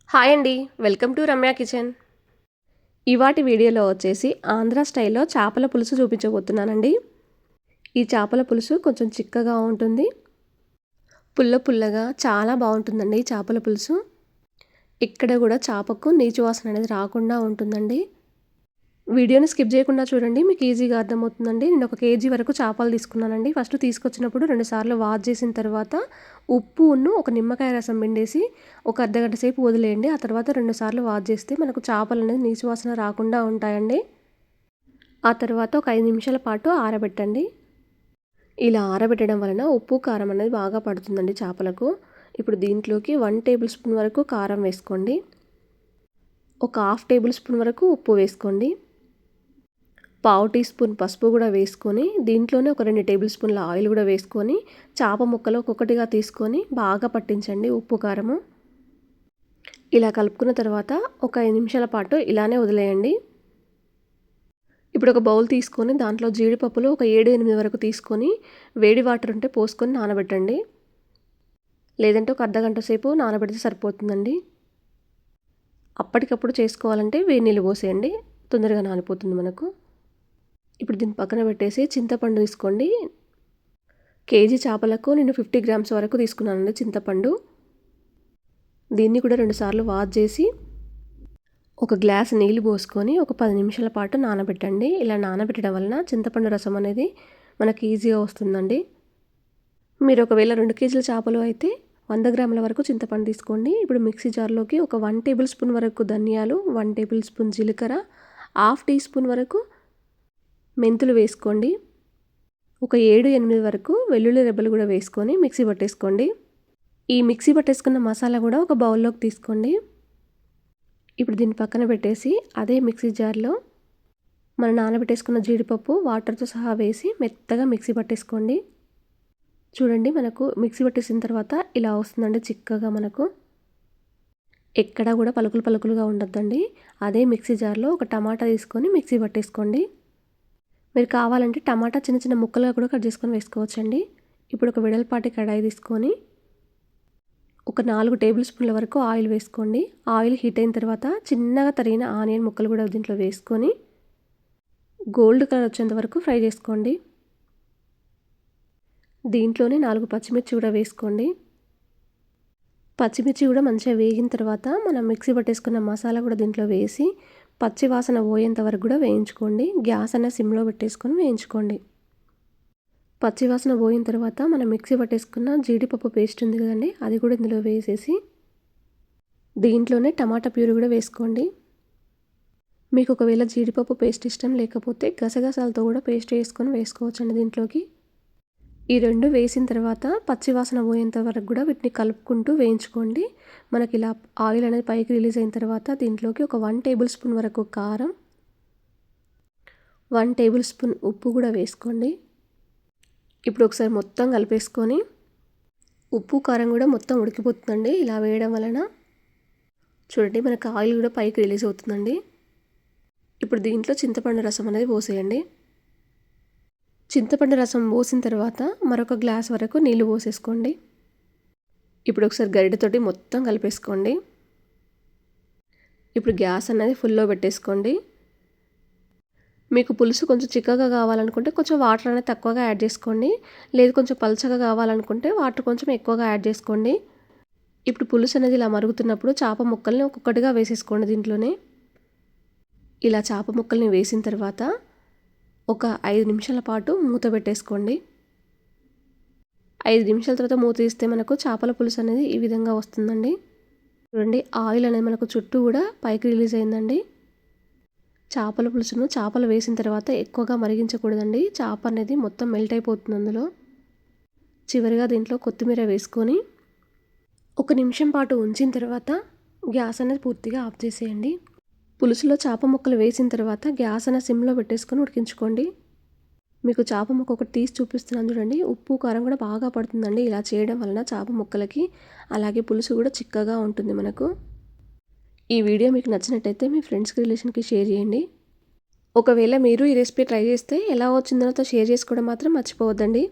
Hi అండి. Welcome to Ramya kitchen. ఇవాటి వీడియోలో వచ్చేసి ఆంధ్ర స్టైల్లో చేపల పులుసు చూపించబోతున్నానండి. ఈ చేపల పులుసు కొంచెం చిక్కగా ఉంటుంది. పుల్లగా చాలా బాగుంటుందండి ఈ చేపల పులుసు. ఇక్కడ కూడా చేపకు నీచు వాసన అనేది రాకుండా ఉంటుందండి. వీడియోని స్కిప్ చేయకుండా చూడండి, మీకు ఈజీగా అర్థమవుతుందండి. నేను 1 కేజీ వరకు చేపలు తీసుకున్నానండి. ఫస్ట్ తీసుకొచ్చినప్పుడు 2 సార్లు వాష్ చేసిన తర్వాత ఉప్పును ఒక నిమ్మకాయ రసం పిండేసి ఒక అర్ధగంట సేపు వదిలేయండి. ఆ తర్వాత 2 సార్లు వాష్ చేస్తే మనకు చేపలు అనేది నీచు వాసన రాకుండా ఉంటాయండి. ఆ తర్వాత ఒక 5 నిమిషాల పాటు ఆరబెట్టండి. ఇలా ఆరబెట్టడం వలన ఉప్పు కారం అనేది బాగా పడుతుందండి చేపలకు. ఇప్పుడు దీంట్లోకి 1 టేబుల్ స్పూన్ వరకు కారం వేసుకోండి. ఒక 1/2 టేబుల్ స్పూన్ వరకు ఉప్పు వేసుకోండి. 1/2 టీ స్పూన్ పసుపు కూడా వేసుకొని దీంట్లోనే ఒక 2 టేబుల్ స్పూన్ల ఆయిల్ కూడా వేసుకొని చేప ముక్కలు ఒక్కొక్కటిగా తీసుకొని బాగా పట్టించండి ఉప్పు కారము. ఇలా కలుపుకున్న తర్వాత ఒక 5 నిమిషాల పాటు ఇలానే వదిలేయండి. ఇప్పుడు ఒక బౌల్ తీసుకొని దాంట్లో జీడిపప్పులు ఒక 7-8 వరకు తీసుకొని వేడి వాటర్ ఉంటే పోసుకొని నానబెట్టండి. లేదంటే ఒక అర్ధగంట సేపు నానబెడితే సరిపోతుందండి. అప్పటికప్పుడు చేసుకోవాలంటే వేడి నీళ్ళు పోసేయండి, తొందరగా నానిపోతుంది మనకు. ఇప్పుడు దీన్ని పక్కన పెట్టేసి చింతపండు తీసుకోండి. కేజీ చేపలకు నేను 50 గ్రామ్స్ వరకు తీసుకున్నానండి చింతపండు. దీన్ని కూడా 2 సార్లు వాష్ చేసి ఒక గ్లాస్ నీళ్ళు పోసుకొని ఒక 10 నిమిషాల పాటు నానబెట్టండి. ఇలా నానబెట్టడం వలన చింతపండు రసం అనేది మనకి ఈజీగా వస్తుందండి. మీరు ఒకవేళ 2 కేజీల చేపలు అయితే 100 గ్రాముల వరకు చింతపండు తీసుకోండి. ఇప్పుడు మిక్సీ జార్లోకి ఒక 1 టేబుల్ స్పూన్ వరకు ధనియాలు, 1 టేబుల్ స్పూన్ జీలకర్ర, 1/2 టీ స్పూన్ వరకు మెంతులు వేసుకోండి. ఒక 7-8 వరకు వెల్లుల్లి రెబ్బలు కూడా వేసుకొని మిక్సీ పట్టేసుకోండి. ఈ మిక్సీ పట్టేసుకున్న మసాలా కూడా ఒక బౌల్లోకి తీసుకోండి. ఇప్పుడు దీన్ని పక్కన పెట్టేసి అదే మిక్సీ జార్లో మనం నానబెట్టేసుకున్న జీడిపప్పు వాటర్తో సహా వేసి మెత్తగా మిక్సీ పట్టేసుకోండి. చూడండి, మనకు మిక్సీ పట్టేసిన తర్వాత ఇలా వస్తుందండి చిక్కగా. మనకు ఎక్కడా కూడా పలుకులుగా ఉండొద్దండి. అదే మిక్సీ జార్లో ఒక టమాటా తీసుకొని మిక్సీ పట్టేసుకోండి. మీరు కావాలంటే టమాటా చిన్న చిన్న ముక్కలుగా కూడా కట్ చేసుకొని వేసుకోవచ్చండి. ఇప్పుడు ఒక వెడల్పాటి కడాయి తీసుకొని ఒక 4 టేబుల్ స్పూన్ల వరకు ఆయిల్ వేసుకోండి. ఆయిల్ హీట్ అయిన తర్వాత చిన్నగా తరిగిన ఆనియన్ ముక్కలు కూడా దీంట్లో వేసుకొని గోల్డ్ కలర్ వచ్చేంత వరకు ఫ్రై చేసుకోండి. దీంట్లోనే 4 పచ్చిమిర్చి కూడా వేసుకోండి. పచ్చిమిర్చి కూడా మంచిగా వేగిన తర్వాత మనం మిక్సీ పట్టేసుకున్న మసాలా కూడా దీంట్లో వేసి పచ్చి వాసన పోయేంత వరకు కూడా వేయించుకోండి. గ్యాస్ అనే సిమ్లో పెట్టేసుకొని వేయించుకోండి. పచ్చి వాసన పోయిన తర్వాత మనం మిక్సీ పట్టేసుకున్న జీడిపప్పు పేస్ట్ ఉంది కదండి, అది కూడా ఇందులో వేసేసి దీంట్లోనే టమాటా ప్యూరీ కూడా వేసుకోండి. మీకు ఒకవేళ జీడిపప్పు పేస్ట్ ఇష్టం లేకపోతే గసగసాలతో కూడా పేస్ట్ వేసుకొని వేసుకోవచ్చండి దీంట్లోకి. ఈ 2 వేసిన తర్వాత పచ్చి వాసన పోయేంత వరకు కూడా వీటిని కలుపుకుంటూ వేయించుకోండి. మనకి ఇలా ఆయిల్ అనేది పైకి రిలీజ్ అయిన తర్వాత దీంట్లోకి ఒక 1 టేబుల్ స్పూన్ వరకు కారం, 1 టేబుల్ స్పూన్ ఉప్పు కూడా వేసుకోండి. ఇప్పుడు ఒకసారి మొత్తం కలిపేసుకొని ఉప్పు కారం కూడా మొత్తం ఉడికిపోతుందండి ఇలా వేయడం వలన. చూడండి, మనకు ఆయిల్ కూడా పైకి రిలీజ్ అవుతుందండి. ఇప్పుడు దీంట్లో చింతపండు రసం అనేది పోసేయండి. చింతపండు రసం పోసిన తర్వాత మరొక గ్లాస్ వరకు నీళ్లు పోసేసుకోండి. ఇప్పుడు ఒకసారి గరిటెతోటి మొత్తం కలిపేసుకోండి. ఇప్పుడు గ్యాస్ అనేది ఫుల్లో పెట్టేసుకోండి. మీకు పులుసు కొంచెం చిక్కగా కావాలనుకుంటే కొంచెం వాటర్ అనేది తక్కువగా యాడ్ చేసుకోండి. లేదు కొంచెం పల్చగా కావాలనుకుంటే వాటర్ కొంచెం ఎక్కువగా యాడ్ చేసుకోండి. ఇప్పుడు పులుసు అనేది ఇలా మరుగుతున్నప్పుడు చేప ముక్కల్ని ఒక్కొక్కటిగా వేసేసుకోండి దీంట్లోనే. ఇలా చేప ముక్కల్ని వేసిన తర్వాత ఒక 5 నిమిషాల పాటు మూత పెట్టేసుకోండి. 5 నిమిషాల తర్వాత మూత తీస్తే మనకు చేపల పులుసు అనేది ఈ విధంగా వస్తుందండి. చూడండి, ఆయిల్ అనేది మనకు చుట్టూ కూడా పైకి రిలీజ్ అయిందండి. చేపల పులుసును చేపలు వేసిన తర్వాత ఎక్కువగా మరిగించకూడదండి. చేప అనేది మొత్తం మెల్ట్ అయిపోతుంది అందులో. చివరిగా దీంట్లో కొత్తిమీర వేసుకొని 1 నిమిషం పాటు ఉంచిన తర్వాత గ్యాస్ అనేది పూర్తిగా ఆఫ్ చేసేయండి. పులుసులో చేప ముక్కలు వేసిన తర్వాత గ్యాస్ అనేది సిమ్లో పెట్టేసుకొని ఉడికించుకోండి. మీకు చేప ముక్క ఒకటి తీసి చూపిస్తున్నాను చూడండి. ఉప్పు కారం కూడా బాగా పడుతుందండి ఇలా చేయడం వలన చేప ముక్కలకి. అలాగే పులుసు కూడా చిక్కగా ఉంటుంది మనకు. ఈ వీడియో మీకు నచ్చినట్టయితే మీ ఫ్రెండ్స్కి, రిలేషన్కి షేర్ చేయండి. ఒకవేళ మీరు ఈ రెసిపీ ట్రై చేస్తే ఎలా వచ్చిందో నాతో షేర్ చేసుకోవడం మాత్రం మర్చిపోవద్దండి.